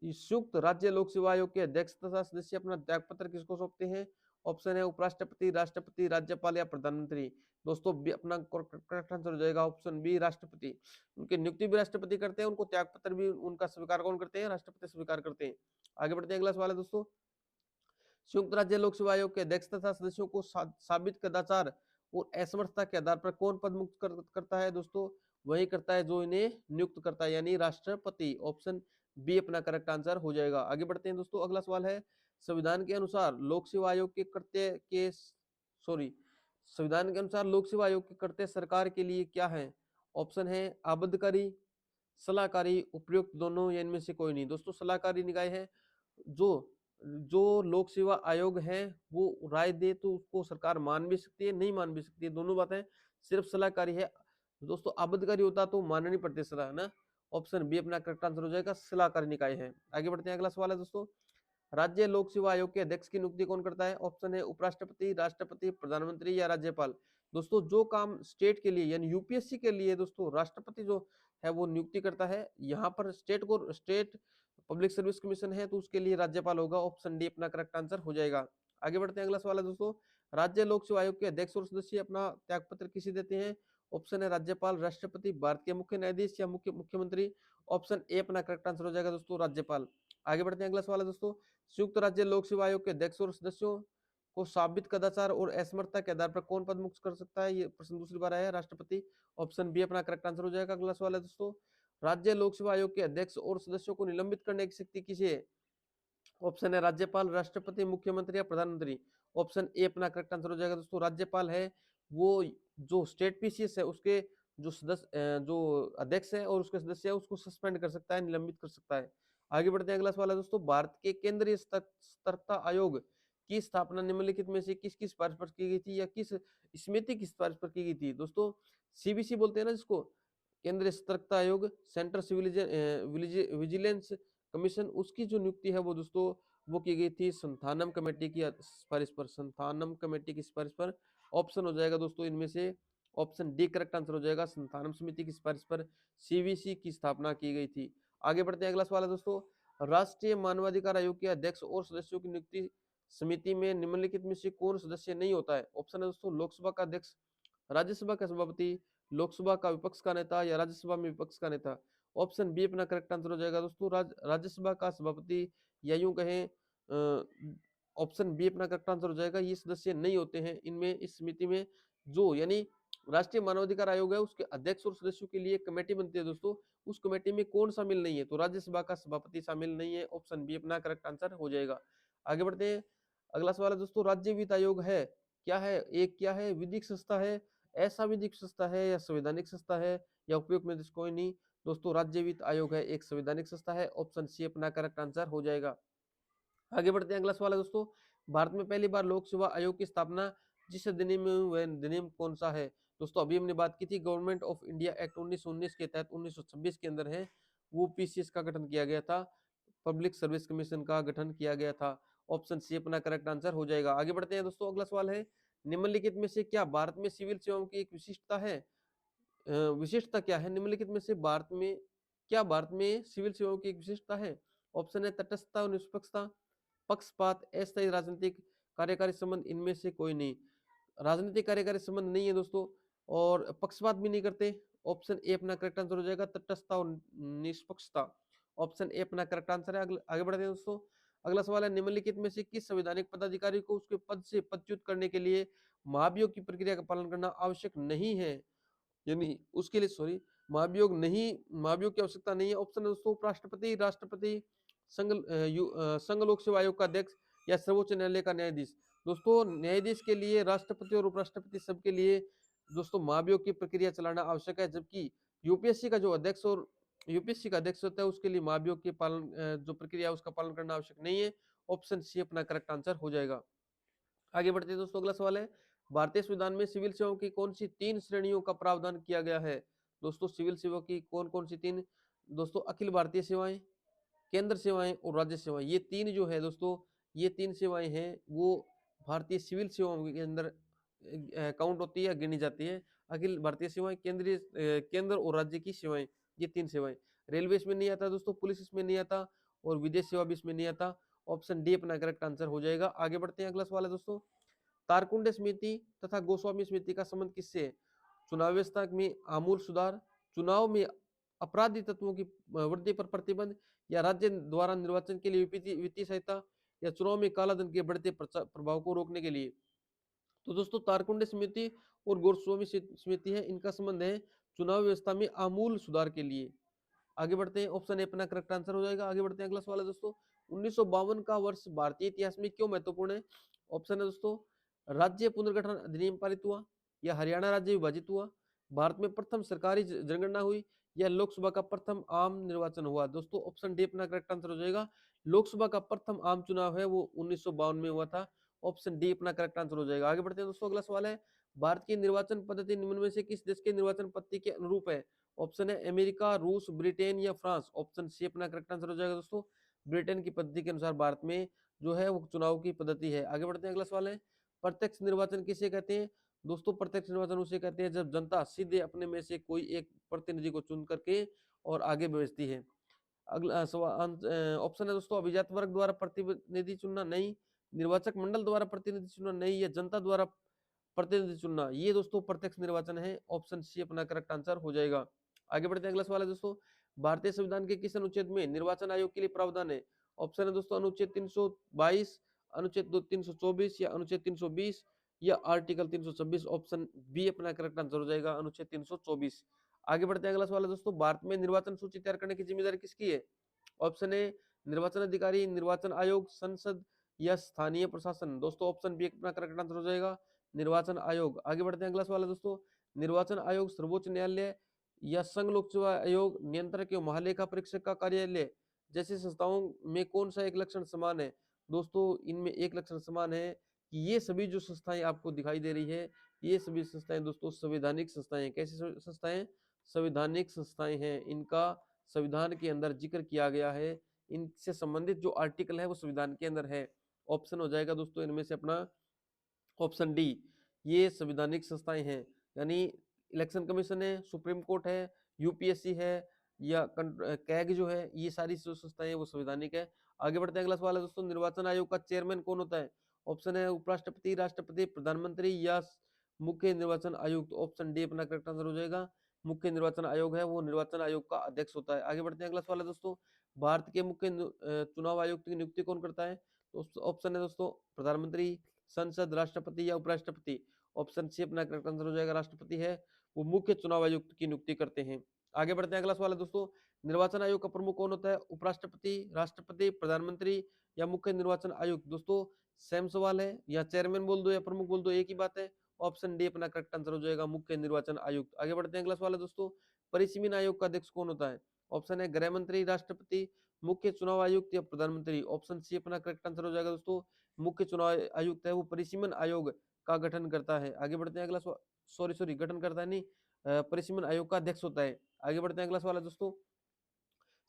संयुक्त राज्य लोक सेवा आयोग के अध्यक्ष तथा सदस्य अपना त्यागपत्र किसको सौंपते हैं? ऑप्शन है उपराष्ट्रपति, राष्ट्रपति, राज्यपाल या प्रधानमंत्री। दोस्तों बी अपना करेक्ट आंसर हो जाएगा, ऑप्शन बी राष्ट्रपति। उनकी नियुक्ति भी राष्ट्रपति करते हैं, उनको त्यागपत्र भी उनका स्वीकार कौन करते हैं? राष्ट्रपति स्वीकार करते हैं। आगे बढ़ते हैं, अगला सवाल है दोस्तों, संयुक्त राज्य लोक सेवा आयोग के अध्यक्ष तथा सदस्यों को साबित कदाचार और असमर्थता के आधार पर कौन पद मुक्त करता है? दोस्तों वही करता है जो इन्हें नियुक्त करता है, यानी राष्ट्रपति। ऑप्शन बी अपना करेक्ट आंसर हो जाएगा। आगे बढ़ते हैं दोस्तों, अगला सवाल है, संविधान के अनुसार लोक सेवा आयोग के कर्तव्य के सॉरी संविधान के अनुसार लोक सेवा आयोग के कर्तव्य सरकार के लिए क्या है? ऑप्शन है आबद्धकारी, सलाहकारी, उपयुक्त दोनों, या इनमें से कोई नहीं। दोस्तों सलाहकारी निकाय है। जो जो लोक सेवा आयोग है वो राय दे तो उसको सरकार मान भी सकती है, नहीं मान भी सकती है, दोनों बातें। सिर्फ सलाहकारी है दोस्तों, आबद्धकारी होता तो माननी पड़ती सलाह, है ना। ऑप्शन बी अपना करेक्ट आंसर हो जाएगा, सलाहकारी निकाय है। आगे बढ़ते हैं, अगला सवाल है दोस्तों, राज्य लोक सेवा आयोग के अध्यक्ष की नियुक्ति कौन करता है? ऑप्शन है उपराष्ट्रपति, राष्ट्रपति, प्रधानमंत्री या राज्यपाल। दोस्तों जो काम स्टेट के लिए यानी यूपीएससी के लिए दोस्तों राष्ट्रपति जो है वो नियुक्ति करता है। यहाँ पर स्टेट पब्लिक सर्विस कमीशन है तो उसके लिए राज्यपाल होगा। ऑप्शन डी अपना करेक्ट आंसर हो जाएगा। आगे बढ़ते हैं, अगला सवाल है दोस्तों, राज्य लोक सेवा आयोग के अध्यक्ष और सदस्य अपना त्यागपत्र किसे देते हैं? ऑप्शन है राज्यपाल, राष्ट्रपति, भारत के मुख्य न्यायाधीश या मुख्यमंत्री। ऑप्शन ए अपना करेक्ट आंसर हो जाएगा दोस्तों, राज्यपाल। आगे बढ़ते हैं, अगला सवाल है दोस्तों, संयुक्त राज्य लोक सेवा आयोग के अध्यक्ष और सदस्यों को साबित कदाचार और असमर्थता के आधार पर कौन पद मुक्त कर सकता है? ये प्रश्न दूसरी बार आया है, राष्ट्रपति। ऑप्शन बी अपना करेक्ट आंसर हो जाएगा। अगला सवाल है दोस्तों, राज्य लोक सेवा आयोग के अध्यक्ष और सदस्यों को निलंबित करने की शक्ति किसे है? ऑप्शन है राज्यपाल, राष्ट्रपति, मुख्यमंत्री या प्रधानमंत्री। ऑप्शन ए अपना करेक्ट आंसर हो जाएगा दोस्तों, राज्यपाल है वो। जो स्टेट पीसीएस है उसके जो सदस्य जो अध्यक्ष है और उसके सदस्य है उसको सस्पेंड कर सकता है, निलंबित कर सकता है। आगे बढ़ते हैं, अगला सवाल है दोस्तों, भारत के केंद्रीय सतर्कता आयोग की स्थापना निम्नलिखित में से किसकी सिफारिश पर की गई थी या किस समिति की सिफारिश पर की गई थी? दोस्तों सीबीसी बोलते हैं ना जिसको, केंद्रीय सतर्कता आयोग, सेंट्रल विजिलेंस कमीशन, उसकी जो नियुक्ति है वो दोस्तों वो की गई थी संथानम कमेटी की सिफारिश पर, संथानम कमेटी की सिफारिश पर। ऑप्शन हो जाएगा दोस्तों इनमें से ऑप्शन डी करेक्ट आंसर हो जाएगा, संथानम समिति की सिफारिश पर सीवीसी की स्थापना की गई थी। आगे बढ़ते हैं, अगला सवाल है दोस्तों, राष्ट्रीय मानवाधिकार आयोग के अध्यक्ष और सदस्यों की नियुक्ति समिति में निम्नलिखित में से कौन सदस्य नहीं होता है? ऑप्शन है दोस्तों लोकसभा का अध्यक्ष, राज्यसभा का सभापति, लोकसभा का विपक्ष का नेता या राज्यसभा में विपक्ष का नेता। ऑप्शन बी अपना करेक्ट आंसर हो जाएगा दोस्तों, राज्यसभा का सभापति, या यूं कहें ऑप्शन बी अपना करेक्ट आंसर हो जाएगा। ये सदस्य नहीं होते हैं इनमें, इस समिति में। जो यानी राष्ट्रीय मानवाधिकार आयोग है उसके अध्यक्ष और सदस्यों के लिए कमेटी बनती है दोस्तों, उस कमेटी में कौन शामिल नहीं है? तो राज्यसभा का सभापति शामिल नहीं है। ऑप्शन बी अपना करेक्ट आंसर हो जाएगा। आगे बढ़ते हैं, अगला सवाल है दोस्तों, राज्य वित्त आयोग है क्या है? एक क्या है? विधिक संस्था है, असंवैधानिक संस्था है या संवैधानिक संस्था है या उपयोग में कोई नहीं। दोस्तों राज्य वित्त आयोग है, एक संवैधानिक संस्था है। ऑप्शन सी अपना करेक्ट आंसर हो जाएगा। आगे बढ़ते हैं, अगला सवाल है दोस्तों, भारत में पहली बार लोक सेवा आयोग की स्थापना जिस अधिनियम में हुई वह अधिनियम कौन सा है? दोस्तों अभी हमने बात की थी गवर्नमेंट ऑफ इंडिया एक्ट 1919 के तहत 1926 के अंदर है वो पीसीएस का गठन किया गया था, पब्लिक सर्विस कमीशन का गठन किया गया था। ऑप्शन सी अपना करेक्ट आंसर हो जाएगा। आगे बढ़ते हैं दोस्तों, अगला सवाल है, निम्नलिखित में से क्या भारत में सिविल सेवाओं की एक विशिष्टता है? विशिष्टता क्या है निम्नलिखित में से? भारत में क्या भारत में सिविल सेवाओं की एक विशिष्टता है? ऑप्शन है तटस्थता और निष्पक्षता, पक्षपात, अस्थायी राजनीतिक कार्यकारी संबंध, इनमें से कोई नहीं। राजनीतिक कार्यकारी संबंध नहीं है दोस्तों और पक्षपात भी नहीं करते। ऑप्शन ए अपना करेक्ट आंसर हो जाएगा, तटस्थता और निष्पक्षता। ऑप्शन ए अपना करेक्ट आंसर है। आगे बढ़ते हैं दोस्तों, अगला सवाल है, निम्नलिखित में से किस संवैधानिक पदाधिकारी को उसके पद से पदच्युत करने के लिए महाभियोग की प्रक्रिया का पालन करना आवश्यक नहीं है? यानी उसके लिए महाभियोग की आवश्यकता नहीं है। ऑप्शन है दोस्तों उपराष्ट्रपति, राष्ट्रपति, संघ लोक सेवा आयोग का अध्यक्ष या सर्वोच्च न्यायालय का न्यायाधीश। दोस्तों न्यायाधीश के लिए, राष्ट्रपति और उपराष्ट्रपति सबके लिए दोस्तों महाभियोग की प्रक्रिया चलाना आवश्यक है, जबकि यूपीएससी का जो अध्यक्ष और यूपीएससी का अध्यक्ष होता है उसके लिए महाभियोग के पालन जो प्रक्रिया है उसका पालन करना आवश्यक नहीं है। ऑप्शन सी अपना करेक्ट आंसर हो जाएगा। आगे बढ़ते हैं दोस्तों, अगला सवाल है, भारतीय संविधान में सिविल सेवाओं की कौन सी तीन श्रेणियों का प्रावधान किया गया है? दोस्तों सिविल सेवा की कौन कौन सी तीन? दोस्तों अखिल भारतीय सेवाएं, केंद्र सेवाएं और राज्य सेवाएं, ये तीन जो है दोस्तों, ये तीन सेवाएं हैं वो भारतीय सिविल सेवाओं के अंदर काउंट होती है, गिनी जाती है। अखिल भारतीय सेवाएं, केंद्र और राज्य की सेवाएं, ये तीन सेवाएं। रेलवे इसमें नहीं आता दोस्तों, पुलिस इसमें नहीं आता और विदेश सेवा भी इसमें नहीं आता। ऑप्शन डी अपना करेक्ट आंसर हो जाएगा। आगे बढ़ते हैं, अगला सवाल है दोस्तों, तारकुंडे समिति तथा गोस्वामी समिति का संबंध किससे है? चुनाव व्यवस्था में आमूल सुधार, चुनाव में अपराधी तत्वों की वृद्धि पर प्रतिबंध, या राज्य द्वारा निर्वाचन के लिए वित्तीय सहायता, या चुनाव में कालाधन के बढ़ते प्रभाव को रोकने के लिए। तो दोस्तों तारकुंडे समिति और गोस्वामी समिति है, इनका संबंध है चुनाव व्यवस्था में आमूल सुधार के लिए। आगे बढ़ते हैं, ऑप्शन ए अपना करेक्ट आंसर हो जाएगा। आगे बढ़ते हैं, अगला सवाल है दोस्तों, 1952 का वर्ष भारतीय इतिहास में क्यों महत्वपूर्ण है? ऑप्शन है दोस्तों, राज्य पुनर्गठन अधिनियम पारित हुआ, या हरियाणा राज्य विभाजित हुआ, भारत में प्रथम सरकारी जनगणना हुई, या लोकसभा का प्रथम आम निर्वाचन हुआ। दोस्तों ऑप्शन डी अपना करेक्ट आंसर हो जाएगा। लोकसभा का प्रथम आम चुनाव है वो 1952 में हुआ था। ऑप्शन डी अपना करेक्ट आंसर हो जाएगा। आगे बढ़ते हैं दोस्तों, अगला सवाल है, भारत की निर्वाचन पद्धति निम्न में से किस देश के निर्वाचन पद्धति के अनुरूप है? ऑप्शन है अमेरिका, रूस, ब्रिटेन या फ्रांस। ऑप्शन सी अपना करेक्ट आंसर हो जाएगा दोस्तों। ब्रिटेन की पद्धति के अनुसार भारत में जो है वो चुनाव की पद्धति है। आगे बढ़ते हैं, अगला सवाल है, प्रत्यक्ष निर्वाचन किसे कहते हैं? दोस्तों प्रत्यक्ष निर्वाचन उसे कहते हैं जब जनता सीधे अपने में से कोई एक प्रतिनिधि को चुन करके और आगे भेजती है। अगला सवाल ऑप्शन है दोस्तों, अभिजात वर्ग द्वारा प्रतिनिधि चुनना नहीं, निर्वाचक मंडल द्वारा प्रतिनिधि चुनना नहीं, या जनता द्वारा प्रतिनिधि चुनना। ये दोस्तों प्रत्यक्ष निर्वाचन है। ऑप्शन सी अपना करेक्ट आंसर हो जाएगा। आगे बढ़ते हैं, अगला सवाल है दोस्तों, भारतीय संविधान के किस अनुच्छेद में निर्वाचन आयोग के लिए प्रावधान है? ऑप्शन है दोस्तों, अनुच्छेद 322, अनुच्छेद 324 या अनुच्छेद 320 या आर्टिकल 326। ऑप्शन बी अपना करेक्ट आंसर हो जाएगा, अनुच्छेद 324। आगे बढ़ते हैं, अगला सवाल है दोस्तों, भारत में निर्वाचन सूची तैयार करने की जिम्मेदारी किसकी है? ऑप्शन ए निर्वाचन अधिकारी, निर्वाचन आयोग, संसद या स्थानीय प्रशासन। दोस्तों ऑप्शन बी अपना करेक्ट आंसर हो जाएगा, निर्वाचन आयोग। आगे बढ़ते हैं, अगला सवाल है दोस्तों, निर्वाचन आयोग सर्वोच्च न्यायालय या संघ लोक सेवा आयोग, नियंत्रक एवं महालेखा परीक्षक का कार्यालय जैसी संस्थाओं में कौन सा एक लक्षण समान है? दोस्तों इनमें एक लक्षण समान है कि ये सभी जो संस्थाएं आपको दिखाई दे रही है, ये सभी संस्थाएं दोस्तों संवैधानिक संस्थाएं हैं। कैसी संस्थाएं? संवैधानिक संस्थाएं हैं। इनका संविधान के अंदर जिक्र किया गया है, इनसे संबंधित जो आर्टिकल है वो संविधान के अंदर है। ऑप्शन हो जाएगा दोस्तों इनमें से अपना ऑप्शन डी, ये संवैधानिक संस्थाएं हैं। यानी इलेक्शन कमीशन है, सुप्रीम कोर्ट है, यूपीएससी है, या कैग जो है, ये सारी जो संस्थाएं हैं वो संवैधानिक है। आगे बढ़ते हैं, अगला सवाल है दोस्तों, निर्वाचन आयोग का चेयरमैन कौन होता है? ऑप्शन है उपराष्ट्रपति, राष्ट्रपति, प्रधानमंत्री या मुख्य निर्वाचन आयुक्त। ऑप्शन डी अपना करेक्ट आंसर हो जाएगा। मुख्य निर्वाचन आयोग है वो निर्वाचन आयोग का अध्यक्ष होता है। आगे बढ़ते हैं, अगला सवाल है दोस्तों, भारत के मुख्य चुनाव आयुक्त की नियुक्ति कौन करता है? तो ऑप्शन है दोस्तों, प्रधानमंत्री, संसद, राष्ट्रपति या उपराष्ट्रपति। ऑप्शन सी अपना करेक्ट आंसर हो जाएगा, राष्ट्रपति है वो मुख्य चुनाव आयुक्त की नियुक्ति करते हैं। आगे बढ़ते हैं, अगला सवाल है दोस्तों, निर्वाचन आयोग का प्रमुख कौन होता है? उपराष्ट्रपति, राष्ट्रपति, प्रधानमंत्री या मुख्य निर्वाचन आयुक्त। दोस्तों सेम सवाल है, या चेयरमैन बोल दो या प्रमुख बोल दो, एक ही बात है। ऑप्शन डी अपना करेक्ट आंसर हो जाएगा, मुख्य निर्वाचन आयुक्त। आगे बढ़ते हैं, अगला सवाल है दोस्तों, परिसीमन आयोग का अध्यक्ष कौन होता है? ऑप्शन है गृह मंत्री, राष्ट्रपति, मुख्य चुनाव आयुक्त या प्रधानमंत्री। ऑप्शन सी अपना करेक्ट आंसर हो जाएगा दोस्तों, मुख्य चुनाव आयुक्त है वो परिसीमन आयोग का गठन करता है। आगे बढ़ते हैं, अगला सॉरी गठन करता है नहीं, परिसीमन आयोग का अध्यक्ष होता है। आगे बढ़ते हैं, अगला सवाल है दोस्तों,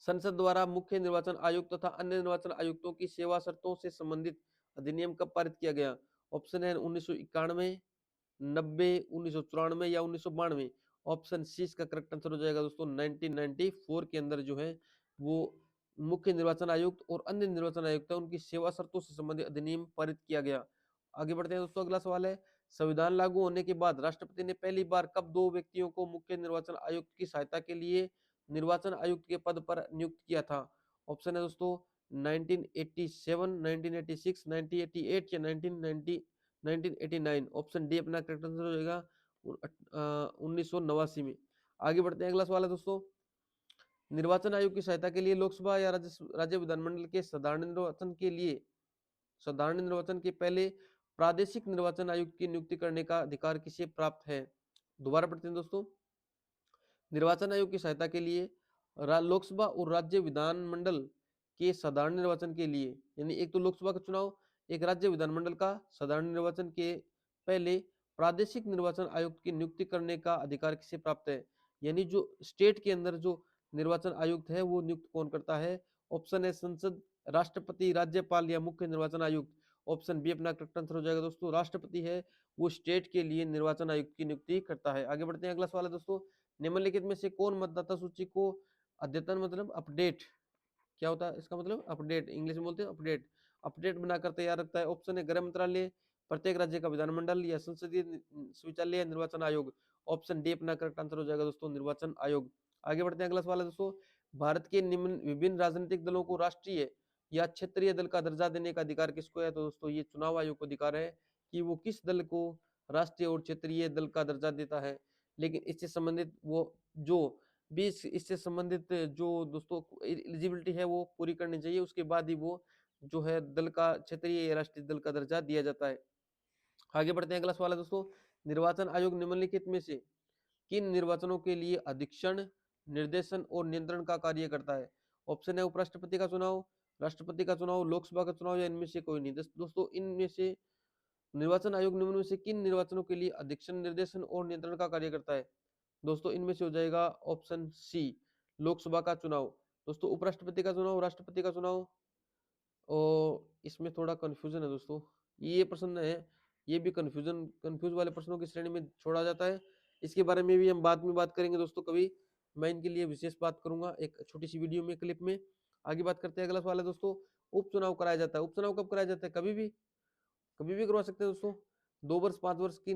संसद द्वारा मुख्य निर्वाचन आयुक्त तथा अन्य निर्वाचन आयुक्तों की सेवा शर्तों से संबंधित अधिनियम कब पारित किया गया? ऑप्शन है 1991, 90, 1994 या 1992। ऑप्शन सी इसका करेक्ट आंसर हो जाएगा दोस्तों, 1994 के अंदर जो है वो मुख्य निर्वाचन आयुक्त और अन्य निर्वाचन आयुक्त है उनकी सेवा शर्तों से संबंधित अधिनियम पारित किया गया। आगे बढ़ते हैं दोस्तों, अगला सवाल है, संविधान लागू होने के बाद राष्ट्रपति ने पहली बार कब दो व्यक्तियों को मुख्य निर्वाचन आयुक्त की सहायता के लिए निर्वाचन आयुक्त के पद पर नियुक्त किया था? ऑप्शन है दोस्तों 1987, 1986, 1988 या 1990, 1989। ऑप्शन डी अपना करेक्ट आंसर हो जाएगा 1989 में। आगे बढ़ते हैं, अगला सवाल है दोस्तों, निर्वाचन आयोग की सहायता के लिए लोकसभा या राज्य विधानमंडल के साधारण निर्वाचन के पहले प्रादेशिक निर्वाचन आयुक्त की नियुक्ति करने का अधिकार किसे प्राप्त है? दोबारा पढ़ते हैं दोस्तों, निर्वाचन आयोग की सहायता के लिए लोकसभा और राज्य विधानमंडल के साधारण निर्वाचन के लिए, यानी एक तो लोकसभा का चुनाव, एक राज्य विधानमंडल का साधारण निर्वाचन के पहले प्रादेशिक निर्वाचन आयुक्त की नियुक्ति करने का अधिकार किसे प्राप्त है? यानी जो स्टेट के अंदर जो निर्वाचन आयुक्त है वो नियुक्त कौन करता है? ऑप्शन है संसद, राष्ट्रपति, राज्यपाल या मुख्य निर्वाचन आयुक्त। ऑप्शन बी अपना करेक्ट आंसर हो जाएगा दोस्तों, राष्ट्रपति है वो स्टेट के लिए निर्वाचन आयुक्त की नियुक्ति करता है। आगे बढ़ते हैं, अगला सवाल है दोस्तों, निम्नलिखित में से कौन मतदाता सूची को अद्यतन मतलब अपडेट, क्या होता है इसका मतलब? अपडेट, इंग्लिश में बोलते हैं अपडेट, अपडेट बनाकर तैयार रखता है? ऑप्शन है गृह मंत्रालय, प्रत्येक राज्य का विधानमंडल या संसदीय शौचालय या निर्वाचन आयोग। ऑप्शन डी अपना करेक्ट आंसर हो जाएगा दोस्तों, निर्वाचन आयोग। आगे बढ़ते हैं, अगला सवाल है दोस्तों, भारत के निम्न विभिन्न राजनीतिक दलों को राष्ट्रीय या क्षेत्रीय दल का दर्जा देने का अधिकार किसको है? तो दोस्तों ये चुनाव आयोग को अधिकार है कि वो किस दल को राष्ट्रीय और क्षेत्रीय दल का दर्जा देता है। लेकिन इससे संबंधित वो जो भी इससे संबंधित जो दोस्तों एलिजिबिलिटी है वो पूरी करनी चाहिए, उसके बाद ही वो जो है दल का क्षेत्रीय या राष्ट्रीय दल का दर्जा दिया जाता है। आगे बढ़ते हैं, अगला सवाल है दोस्तों, निर्वाचन आयोग निम्नलिखित में से किन निर्वाचनों के लिए अधीक्षण, निर्देशन और नियंत्रण का कार्य करता है? ऑप्शन है उपराष्ट्रपति का चुनाव, राष्ट्रपति का चुनाव, लोकसभा का चुनाव या इनमें से कोई नहीं। दोस्तों इनमें से निर्वाचन आयोग निम्न में से किन निर्वाचनों के लिए अधीक्षण, निर्देशन और नियंत्रण का कार्य करता है? दोस्तों इनमें से हो जाएगा ऑप्शन सी, लोकसभा का चुनाव। दोस्तों उपराष्ट्रपति का चुनाव, राष्ट्रपति का चुनाव, और इसमें थोड़ा कंफ्यूजन है दोस्तों। ये प्रश्न है, ये भी कंफ्यूज वाले प्रश्नों की श्रेणी में छोड़ा जाता है। इसके बारे में भी हम बाद में बात करेंगे दोस्तों, कभी मैं इनके लिए विशेष बात करूंगा एक छोटी सी वीडियो में, क्लिप में। आगे बात करते हैं, अगला सवाल है दोस्तों, उपचुनाव कराया जाता है, उपचुनाव कब कराया जाता है? कभी भी करवा सकते हैं दोस्तों। 2 वर्ष 5 वर्ष की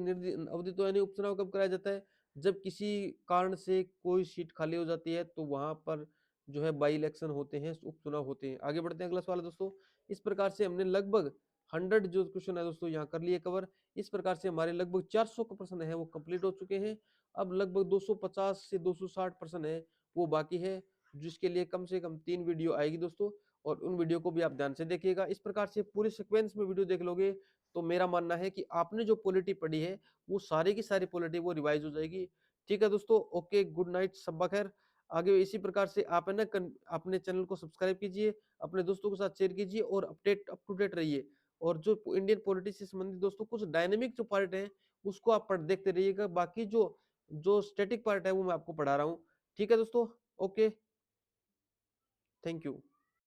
अवधि तो यानी उपचुनाव कब कराया जाता है? जब किसी कारण से कोई सीट खाली हो जाती है तो वहां पर जो है बाई इलेक्शन होते हैं, उपचुनाव होते हैं। आगे बढ़ते हैं, अगला सवाल है दोस्तों, इस प्रकार से हमने लगभग 100 जो क्वेश्चन है दोस्तों यहाँ कर लिए कवर। इस प्रकार से हमारे लगभग 400 का प्रश्न है वो कंप्लीट हो चुके हैं। अब लगभग 250 से 260 प्रश्न है वो बाकी है, जिसके लिए कम से कम 3 वीडियो आएगी दोस्तों, और उन वीडियो को भी आप ध्यान से देखिएगा। इस प्रकार से पूरे सीक्वेंस में वीडियो देख लोगे तो मेरा मानना है कि आपने जो पॉलिटी पढ़ी है वो सारी की सारी पॉलिटी वो रिवाइज हो जाएगी। ठीक है दोस्तों, ओके, गुड नाइट, शब्बा खैर। आगे इसी प्रकार से आप है ना अपने चैनल को सब्सक्राइब कीजिए, अपने दोस्तों के साथ शेयर कीजिए और अपडेट अप टू डेट रहिए। और जो इंडियन पॉलिटिक्स से संबंधित दोस्तों कुछ डायनेमिक जो पार्ट है उसको आप पढ़ देखते रहिएगा, बाकी जो जो स्टैटिक पार्ट है वो मैं आपको पढ़ा रहा हूँ। ठीक है दोस्तों, ओके, थैंक यू।